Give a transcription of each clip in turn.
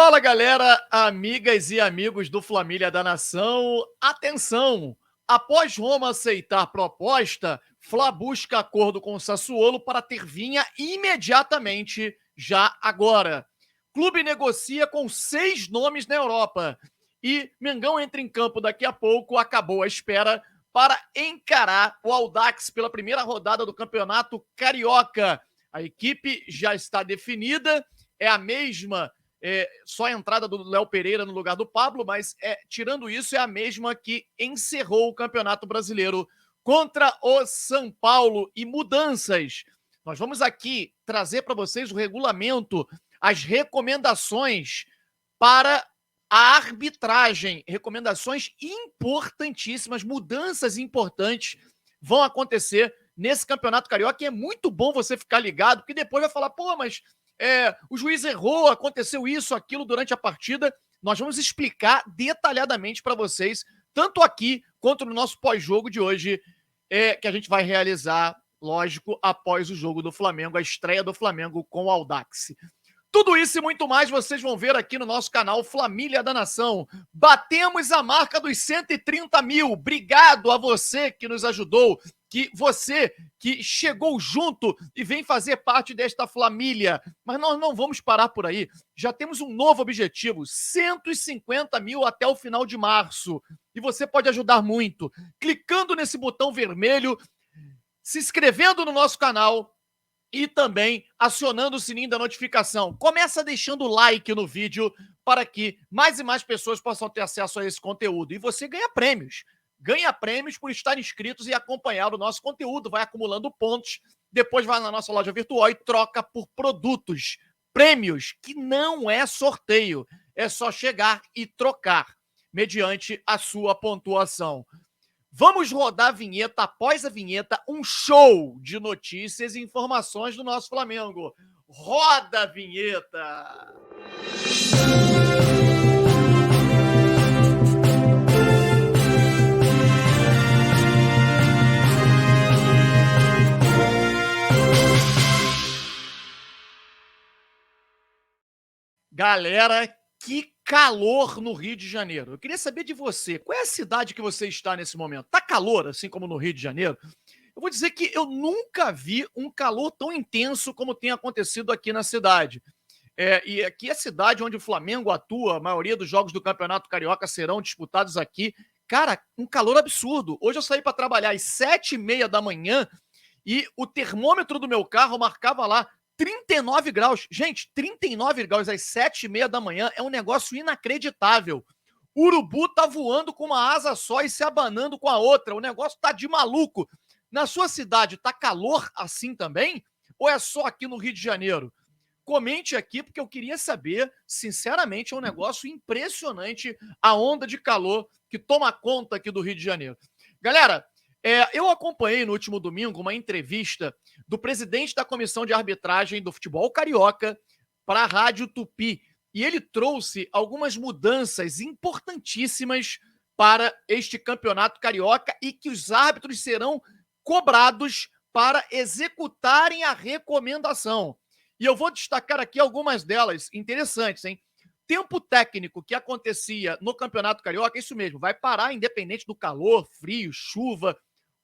Fala, galera, amigas e amigos do Flamília da Nação. Atenção! Após Roma aceitar proposta, Fla busca acordo com o Sassuolo para ter Vinha imediatamente, já agora. Clube negocia com 6 nomes na Europa. E Mengão entra em campo daqui a pouco, acabou a espera, para encarar o Audax pela primeira rodada do Campeonato Carioca. A equipe já está definida, é a mesma. Só a entrada do Léo Pereira no lugar do Pablo, mas tirando isso, é a mesma que encerrou o Campeonato Brasileiro contra o São Paulo. E mudanças. Nós vamos aqui trazer para vocês o regulamento, as recomendações para a arbitragem. Recomendações importantíssimas, mudanças importantes vão acontecer nesse Campeonato Carioca, e é muito bom você ficar ligado, porque depois vai falar, pô, mas o juiz errou, aconteceu isso, aquilo durante a partida. Nós vamos explicar detalhadamente para vocês, tanto aqui quanto no nosso pós-jogo de hoje, que a gente vai realizar, lógico, após o jogo do Flamengo, a estreia do Flamengo com o Audax. Tudo isso e muito mais vocês vão ver aqui no nosso canal Flamília da Nação. Batemos a marca dos 130 mil. Obrigado a você que nos ajudou, que você que chegou junto e vem fazer parte desta família. Mas nós não vamos parar por aí. Já temos um novo objetivo, 150 mil até o final de março. E você pode ajudar muito, clicando nesse botão vermelho, se inscrevendo no nosso canal e também acionando o sininho da notificação. Começa deixando o like no vídeo para que mais e mais pessoas possam ter acesso a esse conteúdo. E você ganha prêmios. Ganha prêmios por estar inscritos e acompanhar o nosso conteúdo. Vai acumulando pontos, depois vai na nossa loja virtual e troca por produtos. Prêmios que não é sorteio. É só chegar e trocar, mediante a sua pontuação. Vamos rodar a vinheta, após a vinheta, um show de notícias e informações do nosso Flamengo. Roda a vinheta! Galera, que calor no Rio de Janeiro. Eu queria saber de você, qual é a cidade que você está nesse momento? Tá calor, assim como no Rio de Janeiro? Eu vou dizer que eu nunca vi um calor tão intenso como tem acontecido aqui na cidade. E aqui é a cidade onde o Flamengo atua, a maioria dos jogos do Campeonato Carioca serão disputados aqui. Cara, um calor absurdo. Hoje eu saí para trabalhar às 7h30 da manhã e o termômetro do meu carro marcava lá 39 graus. Gente, 39 graus às 7h30 da manhã é um negócio inacreditável. O urubu tá voando com uma asa só e se abanando com a outra. O negócio tá de maluco. Na sua cidade, tá calor assim também? Ou é só aqui no Rio de Janeiro? Comente aqui, porque eu queria saber, sinceramente, é um negócio impressionante a onda de calor que toma conta aqui do Rio de Janeiro. Galera, eu acompanhei no último domingo uma entrevista do presidente da Comissão de Arbitragem do Futebol Carioca para a Rádio Tupi. E ele trouxe algumas mudanças importantíssimas para este campeonato carioca e que os árbitros serão cobrados para executarem a recomendação. E eu vou destacar aqui algumas delas interessantes, hein? Tempo técnico que acontecia no Campeonato Carioca, isso mesmo, vai parar independente do calor, frio, chuva,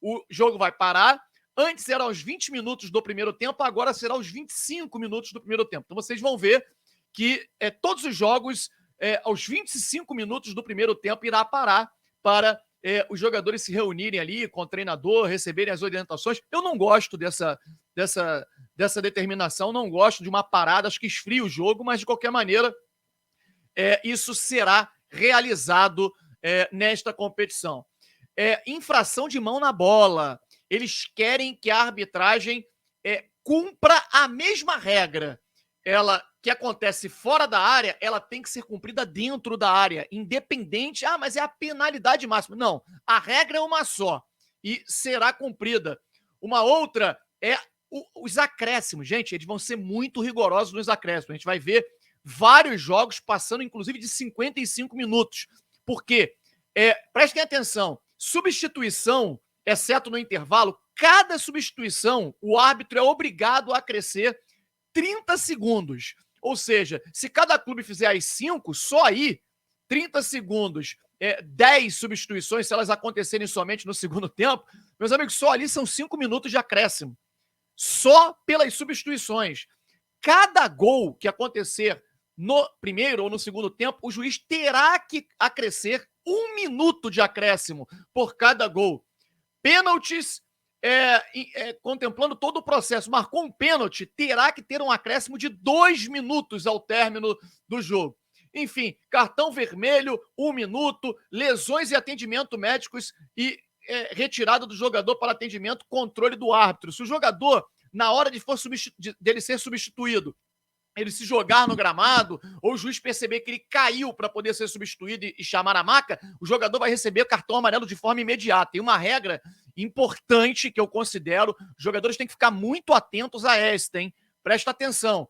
o jogo vai parar. Antes era aos 20 minutos do primeiro tempo, agora será aos 25 minutos do primeiro tempo. Então vocês vão ver que todos os jogos, aos 25 minutos do primeiro tempo, irá parar para os jogadores se reunirem ali com o treinador, receberem as orientações. Eu não gosto dessa determinação, não gosto de uma parada, acho que esfria o jogo, mas de qualquer maneira, isso será realizado nesta competição. Infração de mão na bola. Eles querem que a arbitragem cumpra a mesma regra. Ela que acontece fora da área, ela tem que ser cumprida dentro da área, independente. Mas é a penalidade máxima. Não, a regra é uma só e será cumprida. Uma outra é os acréscimos. Gente, eles vão ser muito rigorosos nos acréscimos. A gente vai ver vários jogos passando, inclusive, de 55 minutos. Por quê? Prestem atenção, substituição, exceto no intervalo, cada substituição, o árbitro é obrigado a acrescer 30 segundos. Ou seja, se cada clube fizer as 5, só aí, 30 segundos, 10 substituições, se elas acontecerem somente no segundo tempo, meus amigos, só ali são 5 minutos de acréscimo. Só pelas substituições. Cada gol que acontecer no primeiro ou no segundo tempo, o juiz terá que acrescer 1 minuto de acréscimo por cada gol. Pênaltis, contemplando todo o processo, marcou um pênalti, terá que ter um acréscimo de 2 minutos ao término do jogo. Enfim, cartão vermelho, 1 minuto, lesões e atendimento médicos e retirada do jogador para atendimento, controle do árbitro. Se o jogador, na hora dele ser substituído, ele se jogar no gramado, ou o juiz perceber que ele caiu para poder ser substituído e chamar a maca, o jogador vai receber o cartão amarelo de forma imediata. Tem uma regra importante que eu considero, os jogadores têm que ficar muito atentos a esta, hein? Presta atenção.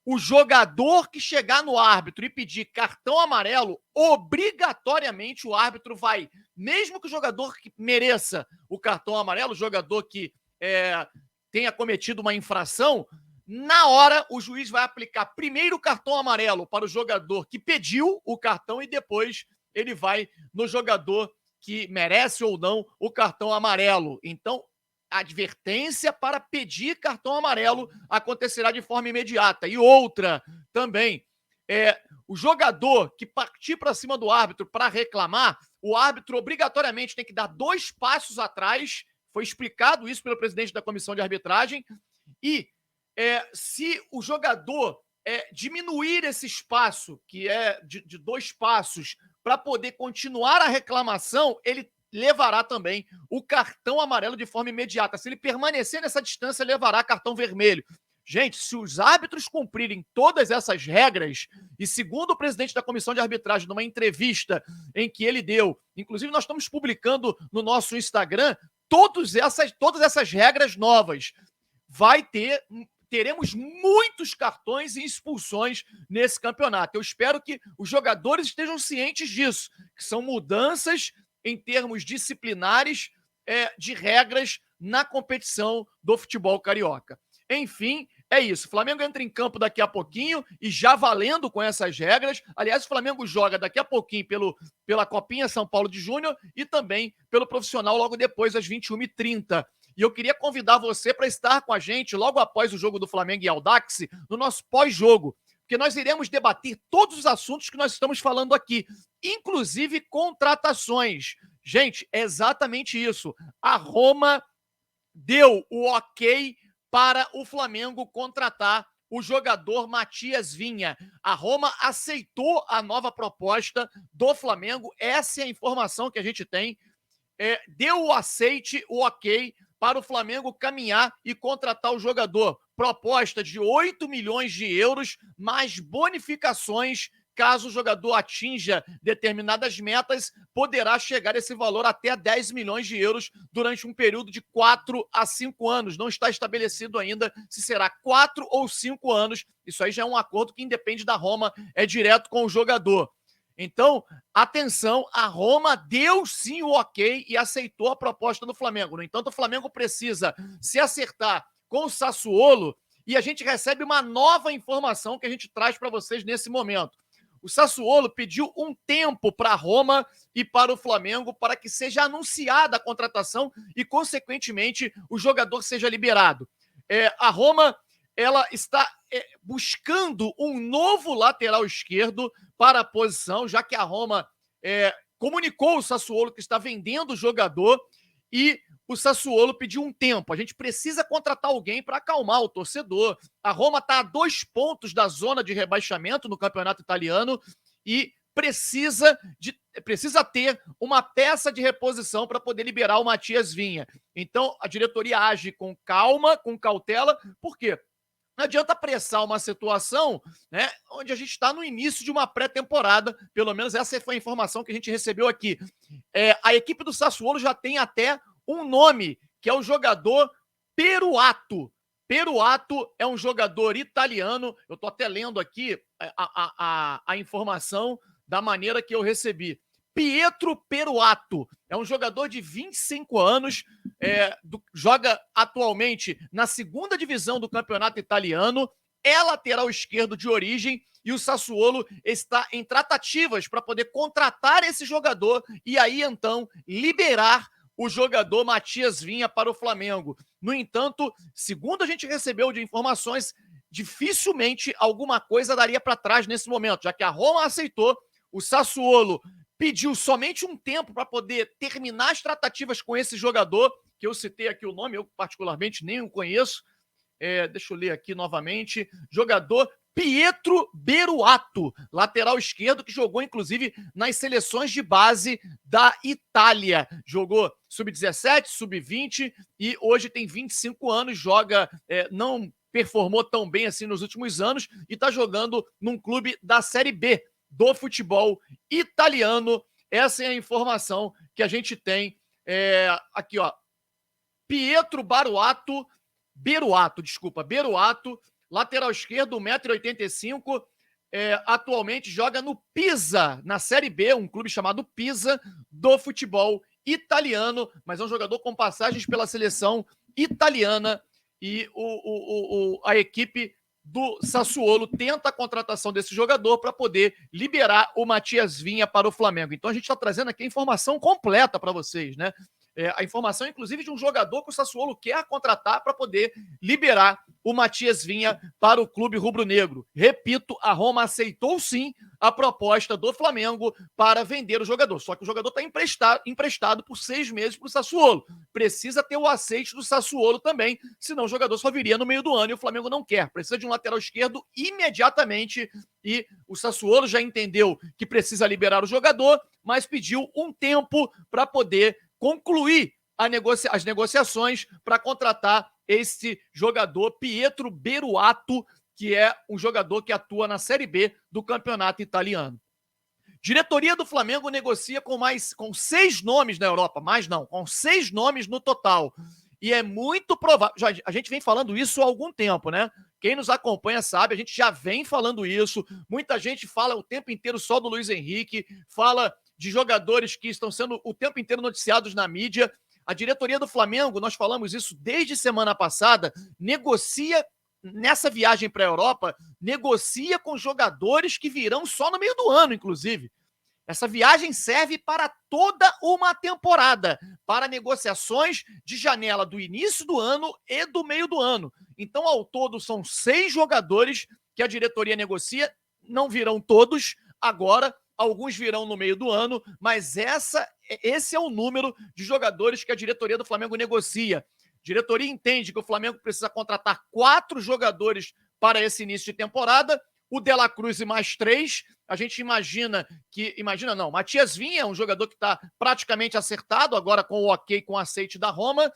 O jogador que chegar no árbitro e pedir cartão amarelo, obrigatoriamente o árbitro vai, mesmo que o jogador que mereça o cartão amarelo, o jogador que tenha cometido uma infração, na hora o juiz vai aplicar primeiro o cartão amarelo para o jogador que pediu o cartão e depois ele vai no jogador que merece ou não o cartão amarelo. Então, a advertência para pedir cartão amarelo acontecerá de forma imediata. E outra também, o jogador que partir para cima do árbitro para reclamar, o árbitro obrigatoriamente tem que dar 2 passos atrás, foi explicado isso pelo presidente da comissão de arbitragem, e se o jogador diminuir esse espaço, que é de 2 passos, para poder continuar a reclamação, ele levará também o cartão amarelo de forma imediata. Se ele permanecer nessa distância, levará cartão vermelho. Gente, se os árbitros cumprirem todas essas regras, e segundo o presidente da comissão de arbitragem, numa entrevista em que ele deu, inclusive nós estamos publicando no nosso Instagram, todas essas regras novas, teremos muitos cartões e expulsões nesse campeonato. Eu espero que os jogadores estejam cientes disso, que são mudanças em termos disciplinares de regras na competição do futebol carioca. Enfim, é isso. O Flamengo entra em campo daqui a pouquinho e já valendo com essas regras. Aliás, o Flamengo joga daqui a pouquinho pela Copinha São Paulo de Júnior e também pelo profissional logo depois, às 21h30. E eu queria convidar você para estar com a gente logo após o jogo do Flamengo e Audax, no nosso pós-jogo, porque nós iremos debater todos os assuntos que nós estamos falando aqui, inclusive contratações. Gente, é exatamente isso. A Roma deu o ok para o Flamengo contratar o jogador Matias Vinha. A Roma aceitou a nova proposta do Flamengo, essa é a informação que a gente tem. Deu o aceite, o ok, para o Flamengo caminhar e contratar o jogador. Proposta de 8 milhões de euros, mais bonificações, caso o jogador atinja determinadas metas, poderá chegar esse valor até 10 milhões de euros durante um período de 4 a 5 anos. Não está estabelecido ainda se será 4 ou 5 anos. Isso aí já é um acordo que independe da Roma, é direto com o jogador. Então, atenção, a Roma deu sim o ok e aceitou a proposta do Flamengo. No entanto, o Flamengo precisa se acertar com o Sassuolo e a gente recebe uma nova informação que a gente traz para vocês nesse momento. O Sassuolo pediu um tempo para a Roma e para o Flamengo para que seja anunciada a contratação e, consequentemente, o jogador seja liberado. A Roma ela está buscando um novo lateral esquerdo para a posição, já que a Roma comunicou o Sassuolo que está vendendo o jogador e o Sassuolo pediu um tempo. A gente precisa contratar alguém para acalmar o torcedor. A Roma está a 2 pontos da zona de rebaixamento no campeonato italiano e precisa ter uma peça de reposição para poder liberar o Matias Vinha. Então, a diretoria age com calma, com cautela. Por quê? Não adianta apressar uma situação, né, onde a gente está no início de uma pré-temporada, pelo menos essa foi a informação que a gente recebeu aqui. A equipe do Sassuolo já tem até um nome, que é o jogador Peruato. Peruato é um jogador italiano, eu estou até lendo aqui a informação da maneira que eu recebi. Pietro Peruato é um jogador de 25 anos, joga atualmente na 2ª divisão do campeonato italiano, é lateral esquerdo de origem e o Sassuolo está em tratativas para poder contratar esse jogador e aí, então, liberar o jogador Matias Vinha para o Flamengo. No entanto, segundo a gente recebeu de informações, dificilmente alguma coisa daria para trás nesse momento, já que a Roma aceitou, o Sassuolo pediu somente um tempo para poder terminar as tratativas com esse jogador, que eu citei aqui o nome, eu particularmente nem o conheço. Deixa eu ler aqui novamente. Jogador Pietro Beruato, lateral esquerdo, que jogou, inclusive, nas seleções de base da Itália. Jogou sub-17, sub-20 e hoje tem 25 anos, joga, não performou tão bem assim nos últimos anos e está jogando num clube da Série B do futebol italiano. Essa é a informação que a gente tem aqui, ó. Pietro Beruato, lateral esquerdo, 1,85 m, atualmente joga no Pisa, na Série B, um clube chamado Pisa, do futebol italiano, mas é um jogador com passagens pela seleção italiana e a equipe do Sassuolo tenta a contratação desse jogador para poder liberar o Matias Vinha para o Flamengo. Então a gente está trazendo aqui a informação completa para vocês, né? A informação, inclusive, de um jogador que o Sassuolo quer contratar para poder liberar o Matias Vinha para o clube rubro-negro. Repito, a Roma aceitou sim a proposta do Flamengo para vender o jogador. Só que o jogador está emprestado por 6 meses para o Sassuolo. Precisa ter o aceite do Sassuolo também, senão o jogador só viria no meio do ano e o Flamengo não quer. Precisa de um lateral esquerdo imediatamente e o Sassuolo já entendeu que precisa liberar o jogador, mas pediu um tempo para poder concluir as negociações para contratar esse jogador, Pietro Beruato, que é um jogador que atua na Série B do campeonato italiano. Diretoria do Flamengo negocia com 6 nomes na Europa, com 6 nomes no total. E é muito provável. A gente vem falando isso há algum tempo, né? Quem nos acompanha sabe, a gente já vem falando isso. Muita gente fala o tempo inteiro só do Luiz Henrique, fala de jogadores que estão sendo o tempo inteiro noticiados na mídia. A diretoria do Flamengo, nós falamos isso desde semana passada, negocia, nessa viagem para a Europa, negocia com jogadores que virão só no meio do ano, inclusive. Essa viagem serve para toda uma temporada, para negociações de janela do início do ano e do meio do ano. Então, ao todo, são 6 jogadores que a diretoria negocia, não virão todos agora, alguns virão no meio do ano, mas esse é o número de jogadores que a diretoria do Flamengo negocia. A diretoria entende que o Flamengo precisa contratar 4 jogadores para esse início de temporada, o De La Cruz e mais 3. A gente imagina Matias Vinha é um jogador que está praticamente acertado, agora com o ok, com o aceite da Roma.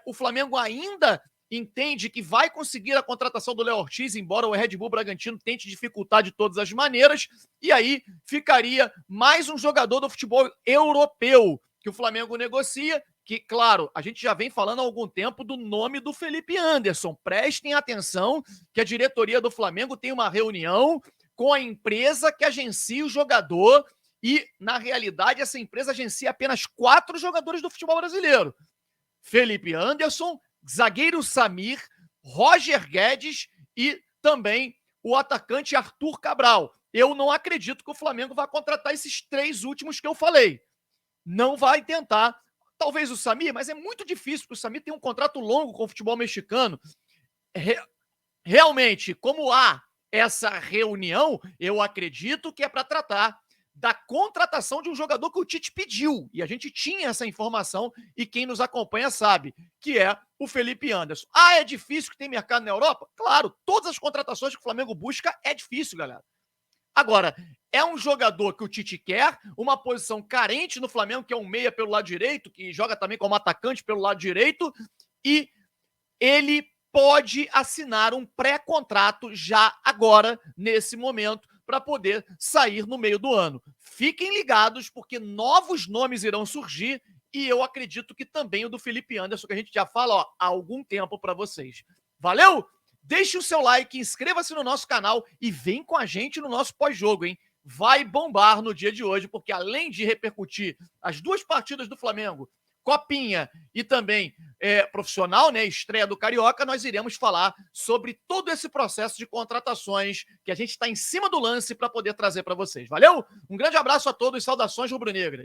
O Flamengo ainda entende que vai conseguir a contratação do Léo Ortiz, embora o Red Bull Bragantino tente dificultar de todas as maneiras, e aí ficaria mais um jogador do futebol europeu que o Flamengo negocia, que, claro, a gente já vem falando há algum tempo do nome do Felipe Anderson. Prestem atenção que a diretoria do Flamengo tem uma reunião com a empresa que agencia o jogador e, na realidade, essa empresa agencia apenas 4 jogadores do futebol brasileiro. Felipe Anderson, zagueiro Samir, Roger Guedes e também o atacante Arthur Cabral. Eu não acredito que o Flamengo vá contratar esses 3 últimos que eu falei. Não vai tentar. Talvez o Samir, mas é muito difícil, porque o Samir tem um contrato longo com o futebol mexicano. Realmente, como há essa reunião, eu acredito que é para tratar da contratação de um jogador que o Tite pediu. E a gente tinha essa informação, e quem nos acompanha sabe, que é o Felipe Anderson. É difícil que tem mercado na Europa? Claro, todas as contratações que o Flamengo busca é difícil, galera. Agora, é um jogador que o Tite quer, uma posição carente no Flamengo, que é um meia pelo lado direito, que joga também como atacante pelo lado direito, e ele pode assinar um pré-contrato já agora, nesse momento, para poder sair no meio do ano. Fiquem ligados, porque novos nomes irão surgir, e eu acredito que também o do Felipe Anderson, que a gente já fala há algum tempo para vocês. Valeu? Deixe o seu like, inscreva-se no nosso canal e vem com a gente no nosso pós-jogo, hein? Vai bombar no dia de hoje, porque além de repercutir as 2 partidas do Flamengo Copinha e também profissional, né, estreia do Carioca, nós iremos falar sobre todo esse processo de contratações que a gente está em cima do lance para poder trazer para vocês. Valeu? Um grande abraço a todos, saudações rubro-negras.